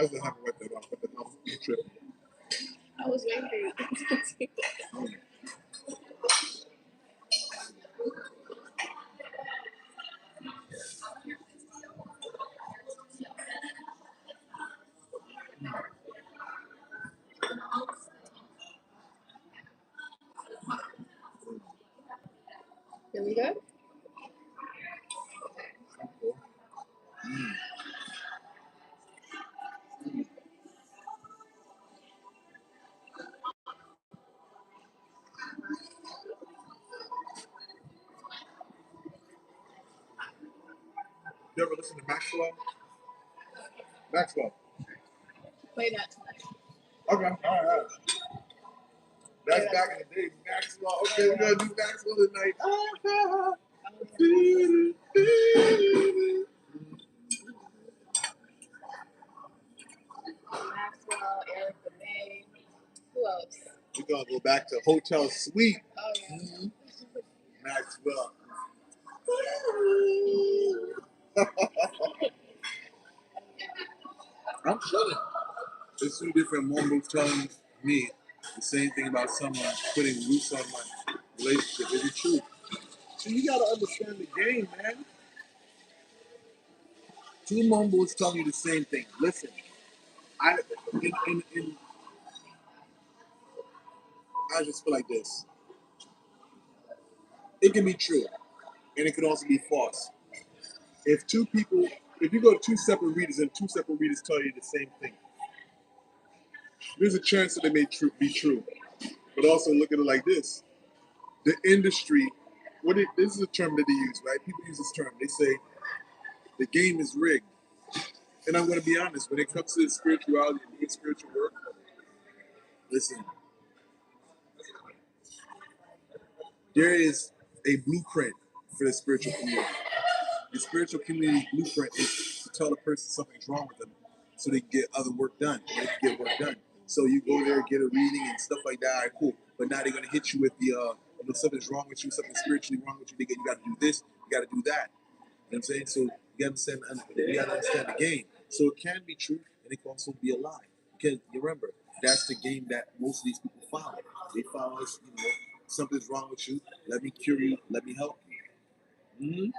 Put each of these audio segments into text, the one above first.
I just haven't wet that off, but the mouth is tripping. I was waiting for you to do that. Here we go. You ever listen to Maxwell? Maxwell. Play that tonight. Okay, all right. That's back in the day. Maxwell. Okay, we're gonna do Maxwell tonight. Maxwell, Eric Benet. Who else? We're gonna go back to Hotel Suite. Oh yeah. Mm-hmm. Maxwell. I'm chilling. There's two different mumbles telling me the same thing about someone putting roots on my relationship. Is it true? So you gotta understand the game, man. Two mumbles telling you the same thing. Listen, I just feel like this. It can be true, and it can also be false. If you go to two separate readers and two separate readers tell you the same thing, there's a chance that they may be true. But also look at it like this: the industry. This is a term that they use, right? People use this term. They say the game is rigged. And I'm going to be honest, when it comes to spirituality and doing spiritual work, listen, there is a blueprint for the spiritual community. The spiritual community blueprint is to tell a person something's wrong with them so they can get other work done. They can get work done. So you go there, get a reading and stuff like that, all right, cool. But now they're going to hit you with the, something's wrong with you, something spiritually wrong with you. You got to do this, you got to do that. You know what I'm saying? So you got to understand the game. So it can be true and it can also be a lie. Because remember, that's the game that most of these people follow. They follow us, something's wrong with you. Let me cure you. Let me help you. Mm-hmm.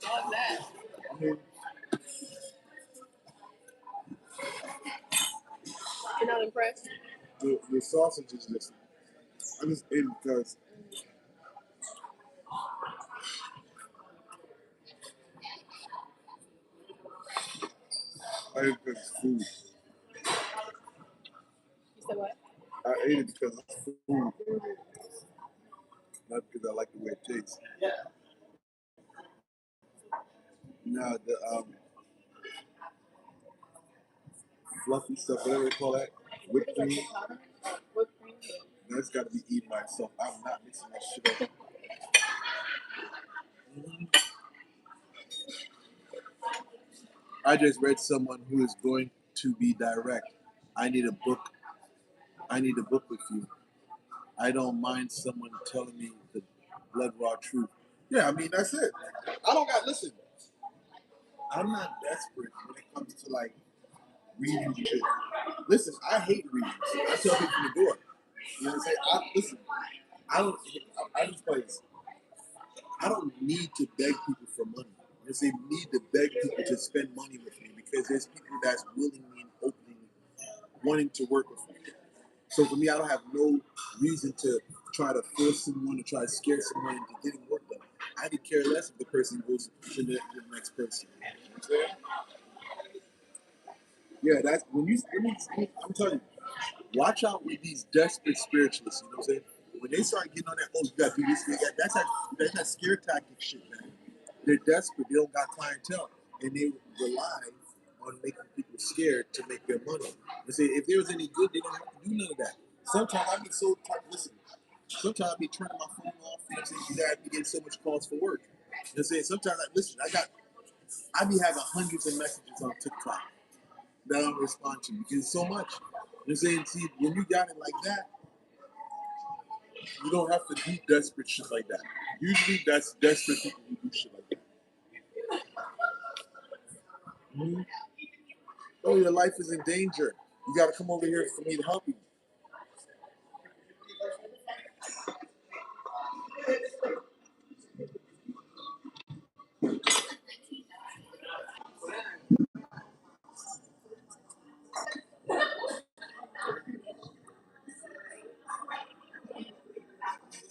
How's that? You're not impressed? The sausage is just, I just ate it because I ate it because it's food. You said what? I ate it because it's food. Not because I like the way it tastes. Now the fluffy stuff, whatever they call that, whipped cream. Whipped cream. That's got to be eaten by itself. I'm not mixing that shit up. I just read someone who is going to be direct. I need a book. I need a book with you. I don't mind someone telling me the blood raw truth. Yeah, I mean, that's it. Listen, I'm not desperate when it comes to like reading shit. Listen, I hate readings. I tell people from the door. You know what I'm saying? Listen, I just place. I don't need to beg people for money. There's a need to beg people to spend money with me because there's people that's willingly and openly wanting to work with me. So for me, I don't have no reason to try to force someone to try to scare someone into getting work done. I could care less if the person goes to the next person. You know what I'm saying? Yeah, that's I'm telling you, watch out with these desperate spiritualists. You know what I'm saying? When they start getting on that, oh, you got to do this, that's that scare tactic shit, man. They're desperate. They don't got clientele, and they rely on making people scared to make their money. They say if there was any good, they don't have to do none of that. Sometimes I be so listen. Sometimes I be turning my phone off. You know what I'm saying? I be getting so much calls for work. You know what I'm saying? Sometimes I be having hundreds of messages on TikTok that I don't respond to because it's so much. You know what I'm saying? See, when you got it like that, You don't have to do desperate shit like that. Usually, that's desperate people who do shit like that. Mm-hmm. Oh, your life is in danger. You got to come over here for me to help you.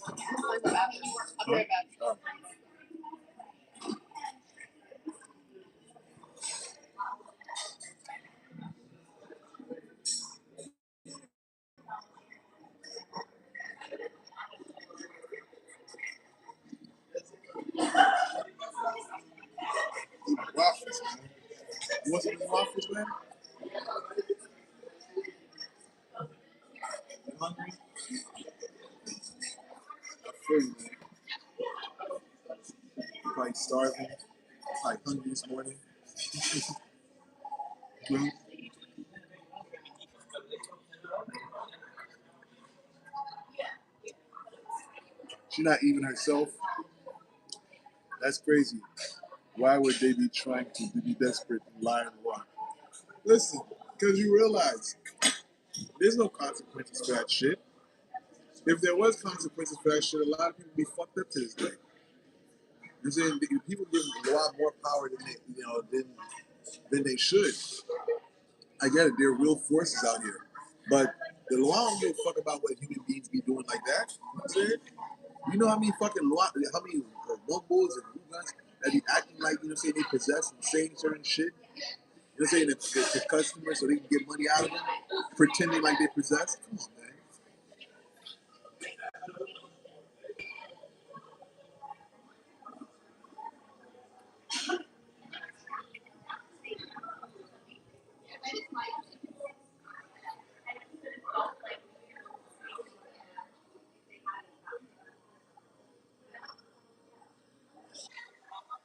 I'll be right back. Waffles, man. You want some waffles, man? You hungry? I feel you, man. You're probably starving. Probably hungry this morning. Mhm. She's not even herself. That's crazy. Why would they be trying to be desperate and lie and why? Listen, because you realize there's no consequences for that shit. If there was consequences for that shit, a lot of people be fucked up to this day. I'm saying people give a lot more power than they, than they should. I get it. There are real forces out here, but the law don't give a fuck about what human beings be doing like that. You know what I'm saying? You know how many fucking how many bumbles and guns that be acting like say they possess and saying certain shit. You know, saying the customers so they can get money out of them, pretending like they possess. Come on, man.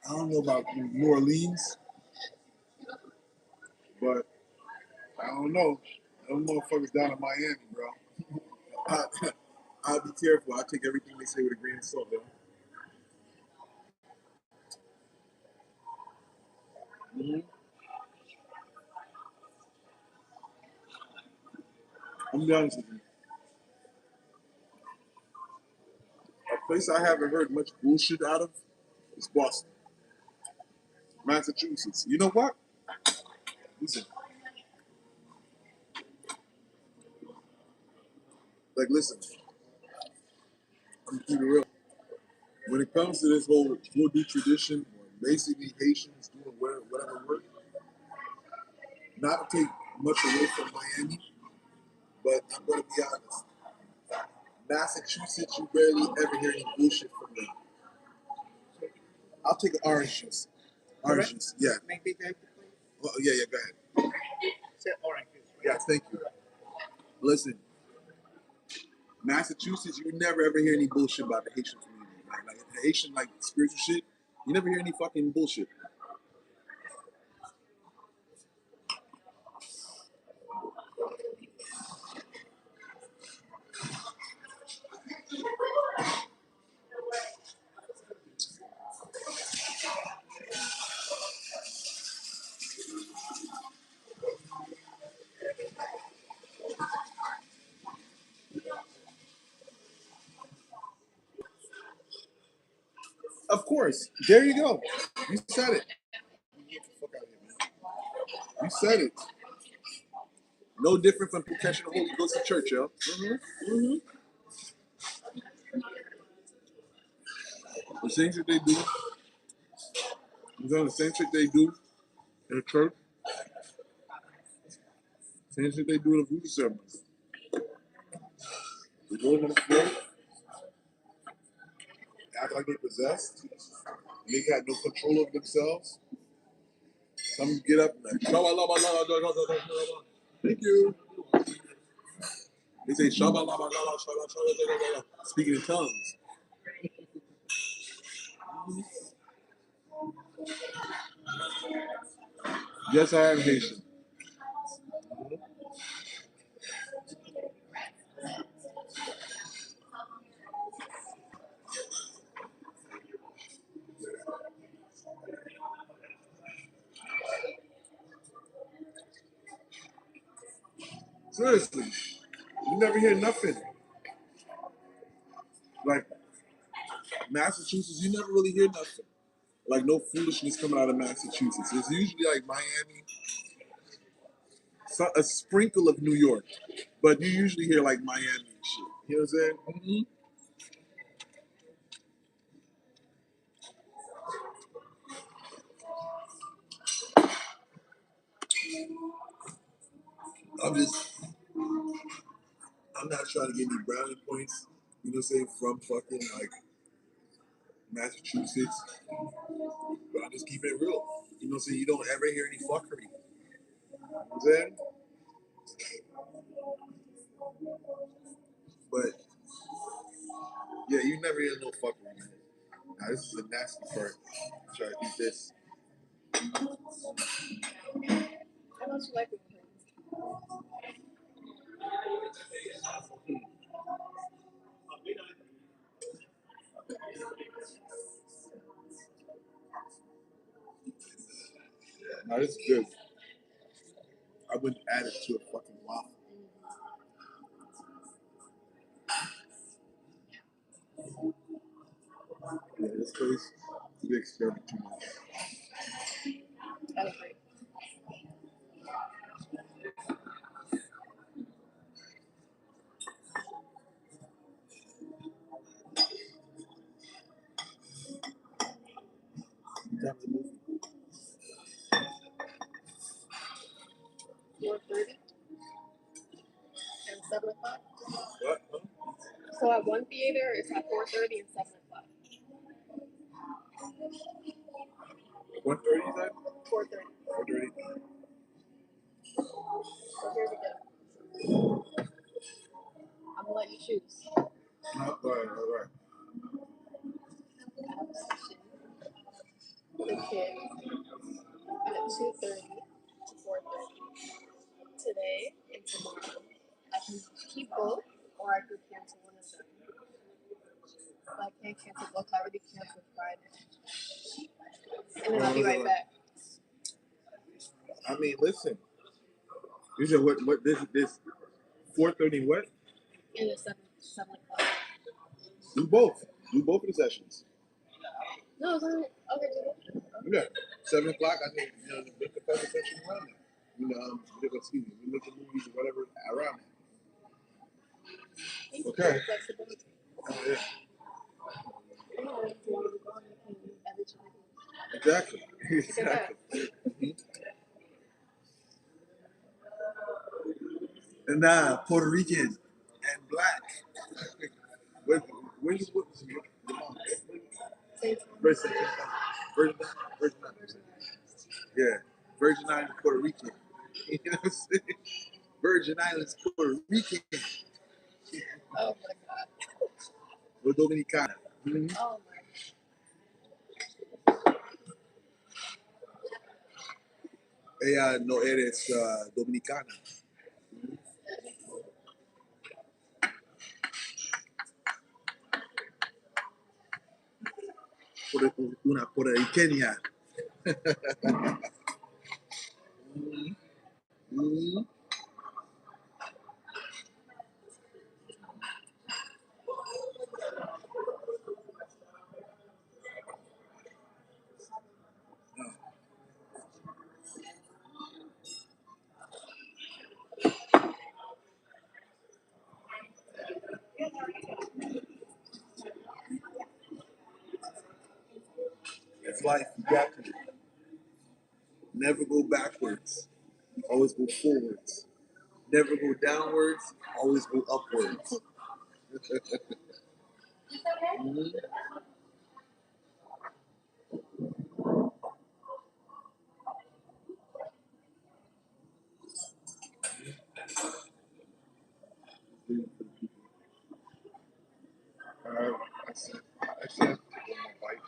I don't know about New Orleans, but I don't know. Those motherfuckers down in Miami, bro. I, I'll be careful. I take everything they say with a grain of salt, though. Mm-hmm. I'm gonna be honest with you. A place I haven't heard much bullshit out of is Boston, Massachusetts. You know what? Listen, listen. I'm gonna keep it real. When it comes to this whole voodoo tradition, or basically Haitians doing whatever work, not to take much away from Miami, but I'm gonna be honest. Massachusetts, you barely ever hear any bullshit from them. I'll take an orange juice. Orange juice, yeah. Oh, yeah, go ahead. Say orange juice. Yes, thank you. Listen, Massachusetts, you never ever hear any bullshit about the Haitian community. Like the Haitian spiritual shit, you never hear any fucking bullshit. Of course. There you go. You said it. Get the fuck out of here, man. You said it. No different from catching the Holy Ghost in church, yo. Mm-hmm. Mm-hmm. The same shit they do. The same shit they do in the church. Same shit they do in the voodoo ceremony. They go on the floor, act like they possessed. They got no control over themselves. Some get up and thank you. They say speaking in tongues. Yes, I am Haitian. Seriously, you never hear nothing. Like Massachusetts, you never really hear nothing. Like no foolishness coming out of Massachusetts. It's usually like Miami, a sprinkle of New York, but you usually hear like Miami and shit. You know what I'm saying? Mm-hmm. I'm not trying to get any brownie points. You know what I'm saying? From fucking like Massachusetts, but I just keep it real. You know what I'm saying? You don't ever hear any fuckery. You know what I'm saying? But yeah, you never hear no fuckery. Man. Now this is a nasty part. I'm trying to eat this. How much you like it? Now this is good. I wouldn't add it to a fucking waffle. Yeah, this place, we experiment too much. I agree. Time to move. 4:30 and 7 o'clock. What? Huh? So at one theater, it's at 4:30 and 7 o'clock. 1:30 you said? 4:30. 4:30. So here we go. I'm gonna let you choose. No, all right. I have a session with the kids at 2:30 to 4:30 today and tomorrow. I can keep both, or I could cancel one of them. If I can't cancel both, I already canceled Friday, and then I'll be right back. I mean, listen. You said what this 4:30 what? And it's 7 o'clock. Do both. Do both of the sessions. No, it's only okay. Yeah. 7 o'clock, I think, you know, the professor session around that. You know, excuse me, we look at movies or whatever around that. Okay. Flexibility. Oh yeah. I know if you want to go, you can edit your Exactly. Exactly. And Puerto Rican and black. Where's your mom? Virgin Yeah. Virgin Islands, Puerto Rican. You know what I'm saying? Virgin Islands, Puerto Rican. Oh my god. Or Dominicana. Mm-hmm. Oh my. Ella no eres dominicana. Una puertorriqueña. Mm-hmm. It's life. You got to never go backwards. Always go forwards. Never go downwards. Always go upwards. Mm-hmm. I said, take one more bite.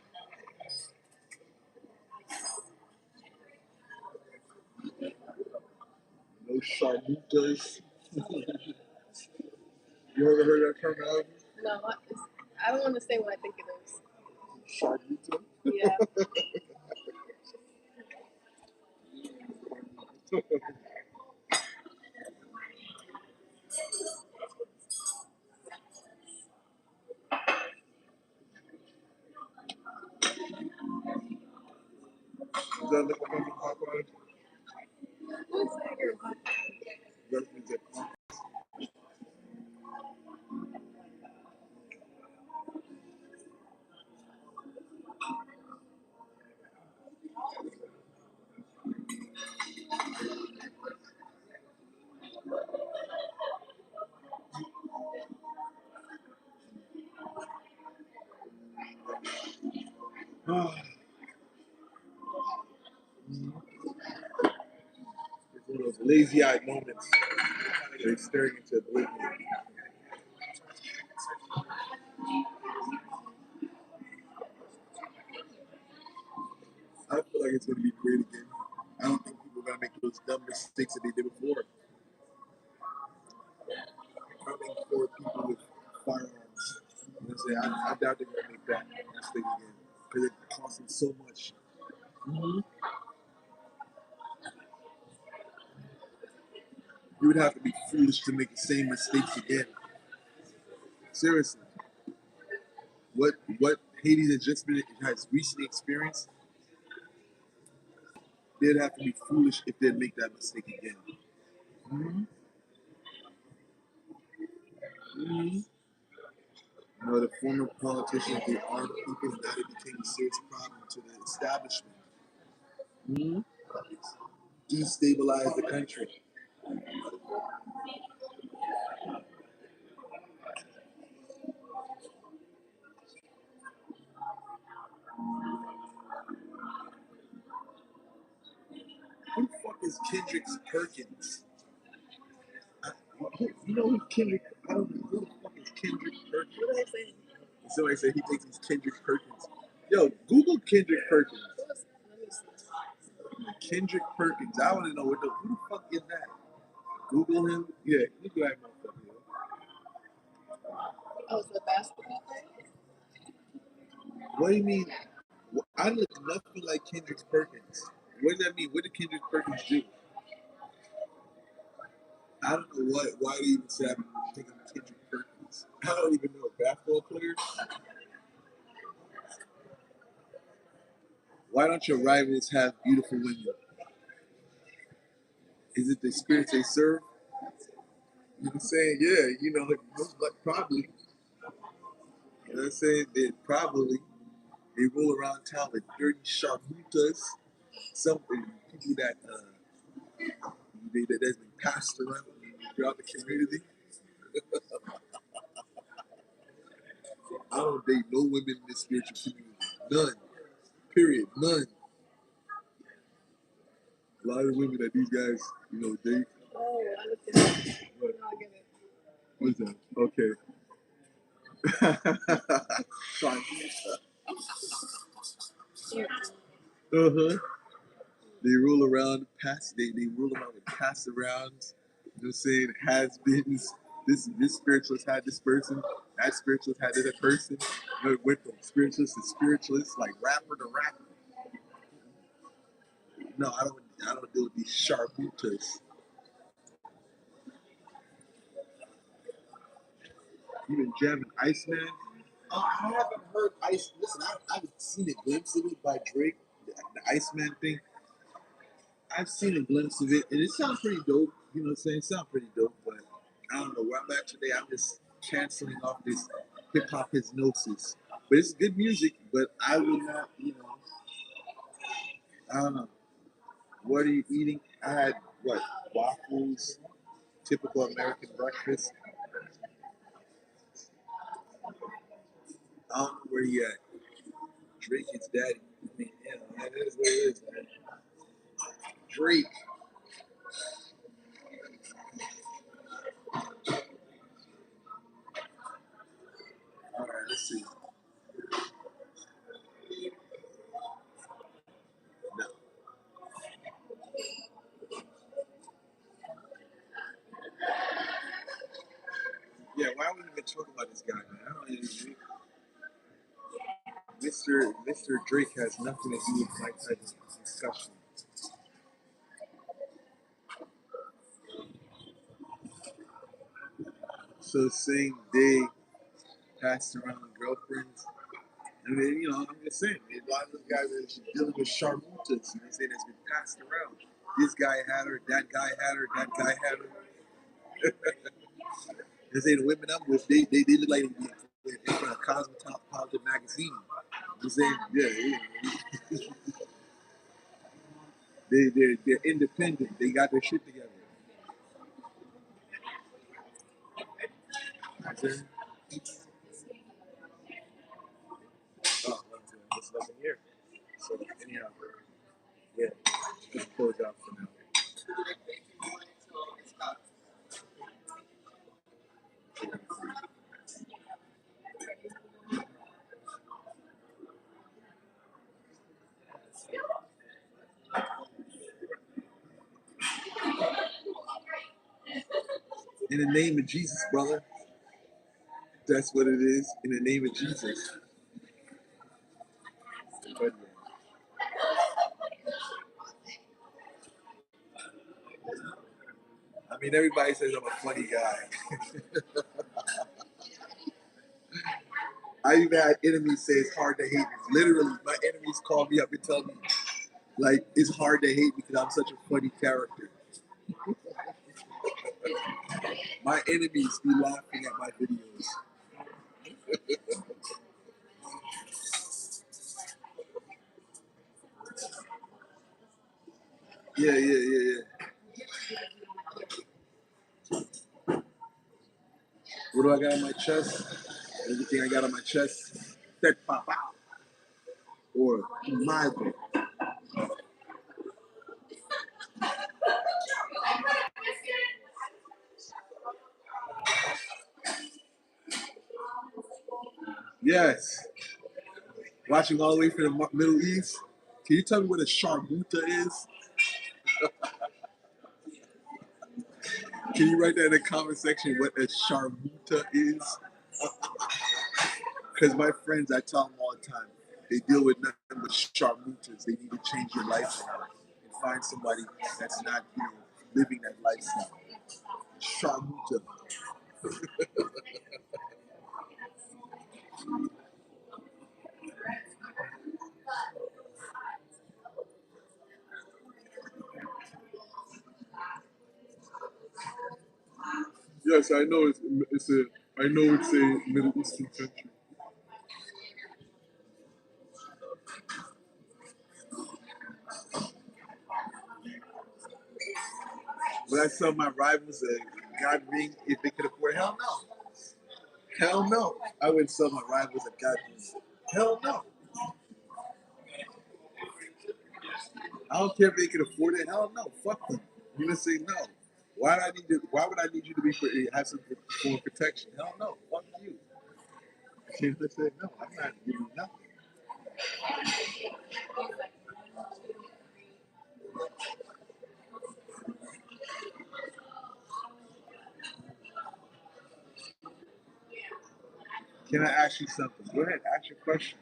No charmutas. You ever heard that terminology? No, I don't want to say what I think it is. Charmuta? Yeah. that look like a Popeye? Looks like you're a That means that it's one of those lazy-eyed moments. They're staring into oblivion. I feel like it's going to be great again. I don't think people are going to make those dumb mistakes that they did before. Coming for people with firearms. You know what I'm saying? I doubt they're going to make that mistake again because it costs them so much. Mm-hmm. You would have to be foolish to make the same mistakes again. Seriously. What Haiti has recently experienced, they'd have to be foolish if they'd make that mistake again. Mm-hmm. Mm-hmm. You know, the former politicians, they armed people, and now they became a serious problem to the establishment. Mm-hmm. Destabilize the country. Who the fuck is Kendrick Perkins? You know who Kendrick? I don't know who the fuck is Kendrick Perkins. What did I say? Somebody said he thinks he's Kendrick Perkins. Yo, Google Kendrick Perkins. Let me see. Kendrick Perkins. I want to know who the fuck is that? Google him. Yeah, Google that motherfucker. Oh, it's the basketball player? What do you mean? I look nothing like Kendrick Perkins. What does that mean? What did Kendrick Perkins do? I don't know why they even say I'm thinking of Kendrick Perkins. I don't even know a basketball player. Why don't your rivals have beautiful women? Is it the spirits they serve? You know what I'm saying? Yeah, you know, like probably. You know what I'm saying? They roll around town with dirty sharpmutas, some people that's been passed around throughout the community. I don't date no women in this spiritual community. None. Period. None. A lot of women that these guys, date. Oh, I looked it up. What? Now I get it. What's that? Okay. Uh-huh. They roll around, they roll around with pass arounds, you know what I'm saying, has beens. This spiritualist had this person, that spiritualist had this person. It went from spiritualist to spiritualist, like rapper to rapper. No, I don't deal with these sharpmutas. Even jamming Iceman. I haven't heard Ice. Listen, I've seen a glimpse of it by Drake, the Iceman thing. I've seen a glimpse of it, and it sounds pretty dope. You know what I'm saying? It sounds pretty dope, but I don't know where I'm at today. I'm just canceling off this hip hop hypnosis. But it's good music, but I will not, I don't know. What are you eating? I had, waffles, typical American breakfast. I don't know where he at. Drake is daddy. I mean, yeah, man, that is what it is, man. Drake. All right, let's see. No. Yeah, why are we even talking about this guy, man? I don't even. Mr. Drake has nothing to do with my type of discussion. So saying they passed around girlfriends, And then, I'm just saying, a lot of those guys are dealing with sharmutas, they say that's been passed around. This guy had her, that guy had her, that guy had her. They say the women I'm with, they look like they're in a Cosmopolitan magazine. I'm saying, yeah. They're independent. They got their shit together. Oh, there's nothing here. So anyhow, yeah, just close out for now. In the name of Jesus, brother. That's what it is. In the name of Jesus. But, I mean, everybody says I'm a funny guy. I even had enemies say it's hard to hate me. Literally, my enemies call me up and tell me, like, it's hard to hate me because I'm such a funny character. My enemies be laughing at my videos. Yeah. What do I got on my chest? Everything I got on my chest. That pop out. Or my book. Yes. Watching all the way from the Middle East. Can you tell me what a sharmuta is? Can you write that in the comment section what a sharmuta is? Because my friends, I tell them all the time, they deal with nothing but sharmutas. They need to change your lifestyle and find somebody that's not, living that lifestyle. Sharmuta. Yes, I know it's a Middle Eastern country. Would I sell my rivals a God ring if they could afford it? Hell no. Hell no. I wouldn't sell my rivals a God ring. Hell no. I don't care if they can afford it. Hell no. Fuck them. You're gonna say no. Why would I need you to have some form of protection? Hell no. Fuck you. You're gonna say no. I'm not giving you nothing. Can I ask you something? Go ahead, ask your question.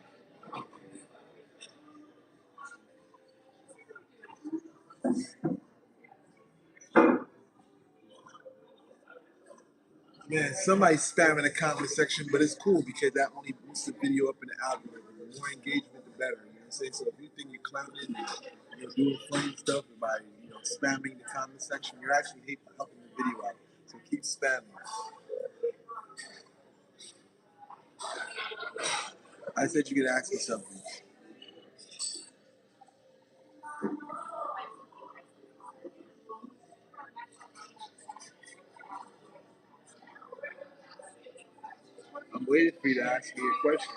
Man, somebody's spamming the comment section, but it's cool because that only boosts the video up in the algorithm. The more engagement, the better. You know what I'm saying? So if you think you're clowning and doing funny stuff by spamming the comment section, you're actually helping the video out. So keep spamming. I said you could ask me something. I'm waiting for you to ask me a question.